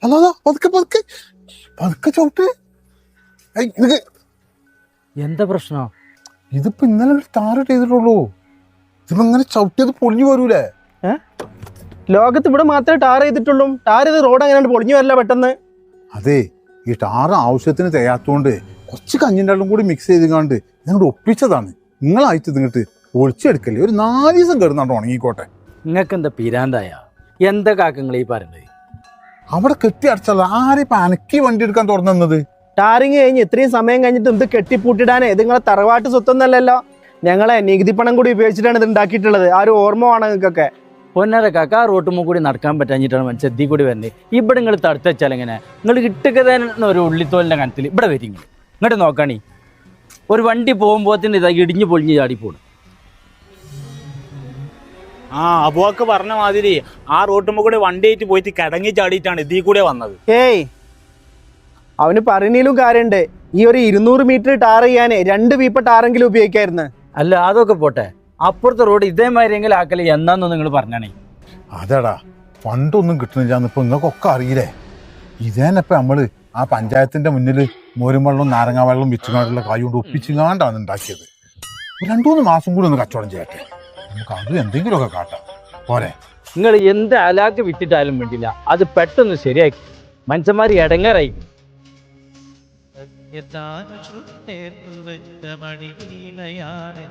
അല്ലാ പതുക്കെ പതുക്കെ പതുക്കെ ചവിട്ട്. എന്താ പ്രശ്നം? ഇതിപ്പോ ഇന്നലെ ഒരു ടാറ് ചെയ്തിട്ടുള്ളൂ. ഇതിപ്പോ ഇങ്ങനെ ചവിട്ടിയത് പൊളിഞ്ഞു വരൂലേ? ലോകത്ത് ഇവിടെ മാത്രമേ ടാർ ചെയ്തിട്ടുള്ളൂ. ടാർ ചെയ്ത് റോഡ് അങ്ങനെ പൊളിഞ്ഞു വരില്ല പെട്ടെന്ന്. അതെ, ഈ ടാറ് ആവശ്യത്തിന് തയ്യാത്തോണ്ട് കുറച്ച് കഞ്ഞിൻ്റെ വെള്ളം കൂടി മിക്സ് ചെയ്തുകൊണ്ട് ഞങ്ങൾ ഒപ്പിച്ചതാണ്. നിങ്ങളായിട്ട് ഇതിങ്ങോട്ട് ഒളിച്ചെടുക്കല്ലേ. ഒരു 4 ദിവസം കിടന്നാണ്ട് ഉണങ്ങിക്കോട്ടെ. നിങ്ങൾക്ക് എന്താ പിരാന്തായ? എന്താ കാക്കങ്ങൾ ഈ പറയുന്നത്? അവിടെ കെട്ടി അടച്ചല്ല. ആരെ ഇപ്പൊ അനക്കി വണ്ടി എടുക്കാൻ തുറന്നത്? ടാറിങ് കഴിഞ്ഞ് ഇത്രയും സമയം കഴിഞ്ഞിട്ട് എന്ത് കെട്ടിപ്പൂട്ടിടാനേ? ഇത് നിങ്ങളെ തറവാട്ട് സ്വത്തൊന്നല്ലല്ലോ. ഞങ്ങളെ നികുതി പണം കൂടി ഉപയോഗിച്ചിട്ടാണ് ഇത് ഉണ്ടാക്കിയിട്ടുള്ളത്. ആ ഒരു ഓർമ്മ വേണം നിങ്ങൾക്കൊക്കെ. പൊന്നര കാക്ക, ആ റോട്ടുമ്പോൾ കൂടി നടക്കാൻ പറ്റാഞ്ഞിട്ടാണ് മനുഷ്യ എത്തി കൂടി വരുന്നത്. ഇവിടെ നിങ്ങൾ തടുത്ത് വെച്ചാൽ എങ്ങനെ? നിങ്ങൾ ഇട്ടൊക്കെ തന്നെ ഒരു ഉള്ളിത്തോലിൻ്റെ കനത്തിൽ ഇവിടെ വരും. ഇങ്ങോട്ട് നോക്കണി, ഒരു വണ്ടി പോകുമ്പോഴത്തേന് ഇതാ ഇടിഞ്ഞു പൊളിഞ്ഞ് ചാടിപ്പോടും. അബുവൊക്കെ പറഞ്ഞ മാതിരി ആ റോട്ടുമ്പോ കൂടെ വണ്ടിയായിട്ട് പോയിട്ട് കിടങ്ങി ചാടിയിട്ടാണ് ഇതിൽ കൂടെ വന്നത്. ഏയ്, അവന് പറയുന്നതിലും കാര്യമുണ്ട്. ഈ ഒരു 200 മീറ്റർ ടാർ ചെയ്യാനേ 2 വീപ്പ ടാറെങ്കിലും ഉപയോഗിക്കായിരുന്നു. അല്ല, അതൊക്കെ പോട്ടെ. അപ്പുറത്തെ റോഡ് ഇതേമാതിരിയെങ്കിലും ആക്കല് എന്നാന്ന് നിങ്ങൾ പറഞ്ഞാണേ. അതെടാ, ഫണ്ടൊന്നും കിട്ടുന്നില്ല ഇപ്പൊ നിങ്ങൾക്കൊക്കെ അറിയില്ലേ. ഇതേനപ്പം നമ്മള് ആ പഞ്ചായത്തിന്റെ മുന്നിൽ മോരും വെള്ളവും നാരങ്ങ വെള്ളവും വിച്ചുകൊണ്ടുള്ള കായ് കൊണ്ട് ഒപ്പിച്ചിങ്ങാണ്ടാണ് ഉണ്ടാക്കിയത്. 2-3 മാസം കൂടി ഒന്ന് കച്ചവടം ചെയ്യട്ടെ. നമുക്ക് അത് എന്തെങ്കിലുമൊക്കെ കാട്ടാം പോരെ. നിങ്ങൾ എന്ത് അലാക്ക് വിറ്റിട്ടാലും വേണ്ടില്ല, അത് പെട്ടെന്ന് ശരിയാക്കി. മനുഷ്യന്മാർ ഇടങ്ങാറായി. മണിവീണയാണ്